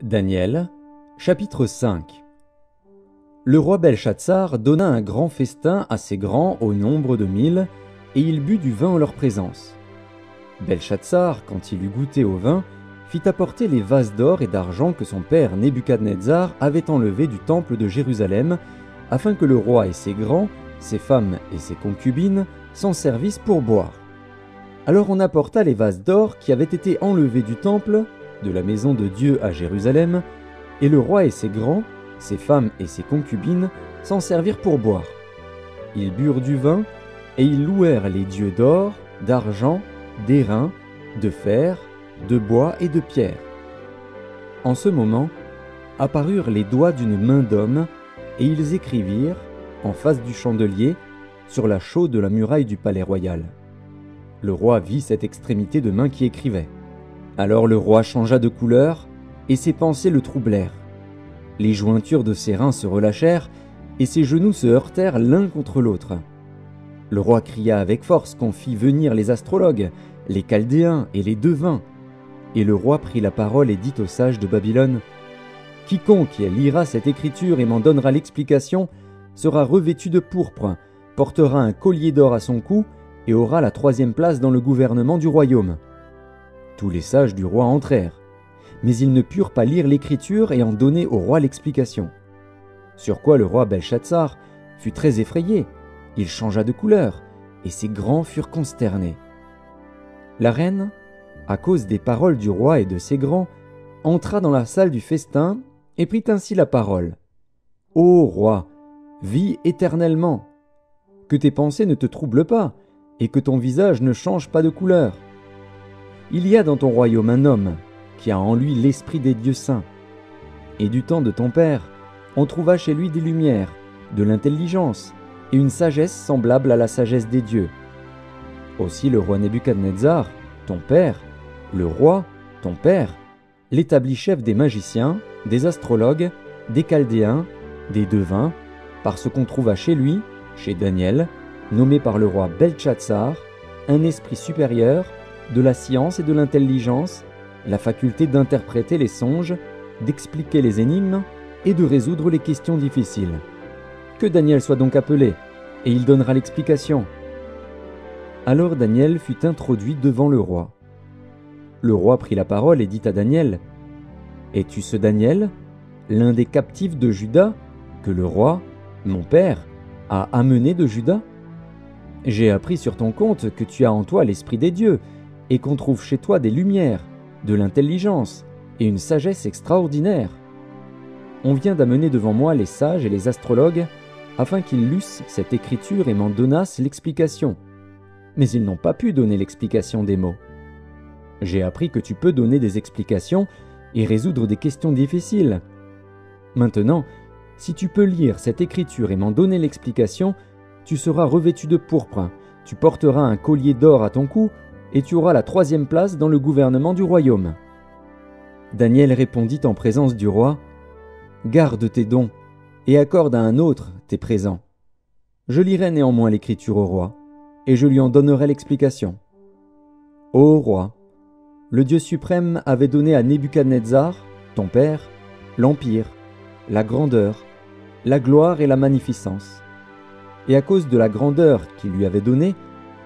Daniel, chapitre 5. Le roi Belshazzar donna un grand festin à ses grands au nombre de 1000, et il but du vin en leur présence. Belshazzar, quand il eut goûté au vin, fit apporter les vases d'or et d'argent que son père Nebuchadnezzar avait enlevés du temple de Jérusalem, afin que le roi et ses grands, ses femmes et ses concubines s'en servissent pour boire. Alors on apporta les vases d'or qui avaient été enlevés du temple, de la maison de Dieu à Jérusalem, et le roi et ses grands, ses femmes et ses concubines s'en servirent pour boire. Ils burent du vin, et ils louèrent les dieux d'or, d'argent, d'airain, de fer, de bois et de pierre. En ce moment, apparurent les doigts d'une main d'homme, et ils écrivirent, en face du chandelier, sur la chaude de la muraille du palais royal. Le roi vit cette extrémité de main qui écrivait. Alors le roi changea de couleur, et ses pensées le troublèrent. Les jointures de ses reins se relâchèrent, et ses genoux se heurtèrent l'un contre l'autre. Le roi cria avec force qu'on fît venir les astrologues, les Chaldéens et les devins. Et le roi prit la parole et dit aux sages de Babylone : « Quiconque lira cette écriture et m'en donnera l'explication sera revêtu de pourpre, portera un collier d'or à son cou et aura la 3e place dans le gouvernement du royaume. » Tous les sages du roi entrèrent, mais ils ne purent pas lire l'écriture et en donner au roi l'explication. Sur quoi le roi Belshazzar fut très effrayé, il changea de couleur, et ses grands furent consternés. La reine, à cause des paroles du roi et de ses grands, entra dans la salle du festin et prit ainsi la parole. « Ô roi, vis éternellement, que tes pensées ne te troublent pas, et que ton visage ne change pas de couleur. Il y a dans ton royaume un homme qui a en lui l'esprit des dieux saints. Et du temps de ton père, on trouva chez lui des lumières, de l'intelligence et une sagesse semblable à la sagesse des dieux. Aussi le roi Nebuchadnezzar, ton père, le roi, ton père, l'établit chef des magiciens, des astrologues, des Chaldéens, des devins, parce qu'on trouva chez lui, chez Daniel, nommé par le roi Belshazzar, un esprit supérieur, de la science et de l'intelligence, la faculté d'interpréter les songes, d'expliquer les énigmes et de résoudre les questions difficiles. Que Daniel soit donc appelé, et il donnera l'explication. » Alors Daniel fut introduit devant le roi. Le roi prit la parole et dit à Daniel : « Es-tu ce Daniel, l'un des captifs de Juda, que le roi, mon père, a amené de Juda ? J'ai appris sur ton compte que tu as en toi l'esprit des dieux, et qu'on trouve chez toi des lumières, de l'intelligence et une sagesse extraordinaire. On vient d'amener devant moi les sages et les astrologues, afin qu'ils lussent cette écriture et m'en donnassent l'explication. Mais ils n'ont pas pu donner l'explication des mots. J'ai appris que tu peux donner des explications et résoudre des questions difficiles. Maintenant, si tu peux lire cette écriture et m'en donner l'explication, tu seras revêtu de pourpre, tu porteras un collier d'or à ton cou, et tu auras la 3e place dans le gouvernement du royaume. » Daniel répondit en présence du roi : « Garde tes dons, et accorde à un autre tes présents. Je lirai néanmoins l'écriture au roi, et je lui en donnerai l'explication. Ô roi, le Dieu suprême avait donné à Nebuchadnezzar, ton père, l'empire, la grandeur, la gloire et la magnificence. Et à cause de la grandeur qu'il lui avait donnée,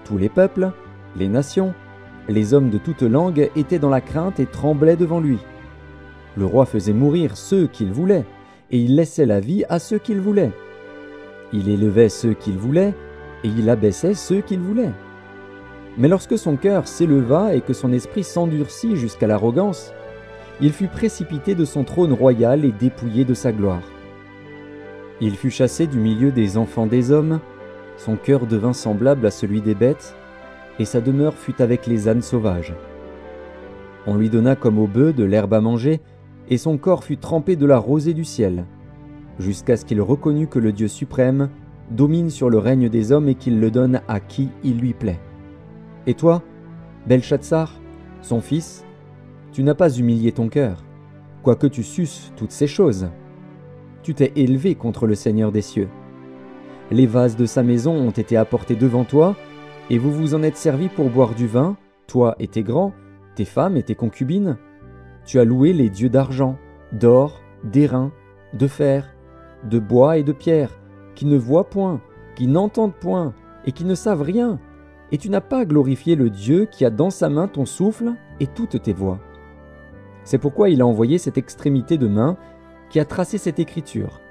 tous les peuples, les nations, les hommes de toute langue étaient dans la crainte et tremblaient devant lui. Le roi faisait mourir ceux qu'il voulait, et il laissait la vie à ceux qu'il voulait. Il élevait ceux qu'il voulait, et il abaissait ceux qu'il voulait. Mais lorsque son cœur s'éleva et que son esprit s'endurcit jusqu'à l'arrogance, il fut précipité de son trône royal et dépouillé de sa gloire. Il fut chassé du milieu des enfants des hommes, son cœur devint semblable à celui des bêtes, et sa demeure fut avec les ânes sauvages. On lui donna comme au bœuf de l'herbe à manger, et son corps fut trempé de la rosée du ciel, jusqu'à ce qu'il reconnût que le Dieu suprême domine sur le règne des hommes et qu'il le donne à qui il lui plaît. Et toi, Belshazzar, son fils, tu n'as pas humilié ton cœur, quoique tu susses toutes ces choses. Tu t'es élevé contre le Seigneur des cieux. Les vases de sa maison ont été apportés devant toi, et vous vous en êtes servis pour boire du vin, toi et tes grands, tes femmes et tes concubines. Tu as loué les dieux d'argent, d'or, d'airain, de fer, de bois et de pierre, qui ne voient point, qui n'entendent point, et qui ne savent rien, et tu n'as pas glorifié le Dieu qui a dans sa main ton souffle et toutes tes voies. C'est pourquoi il a envoyé cette extrémité de main qui a tracé cette écriture.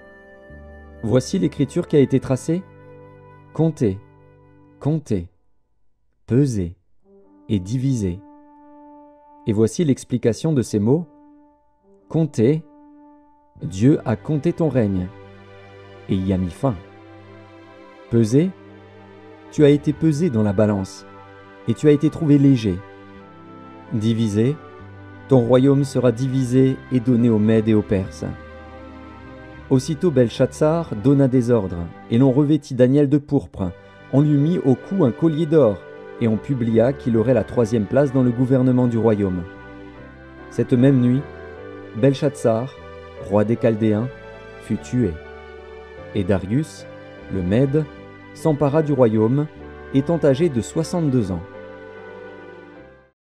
Voici l'écriture qui a été tracée. Comptez, comptez, pesez et divisez. Et voici l'explication de ces mots. Comptez, Dieu a compté ton règne et y a mis fin. Pesez, tu as été pesé dans la balance et tu as été trouvé léger. Divisé, ton royaume sera divisé et donné aux Mèdes et aux Perses. Aussitôt Belchatsar donna des ordres, et l'on revêtit Daniel de pourpre. On lui mit au cou un collier d'or, et on publia qu'il aurait la 3e place dans le gouvernement du royaume. Cette même nuit, Belchatsar, roi des Chaldéens, fut tué. Et Darius, le Mède, s'empara du royaume, étant âgé de 62 ans.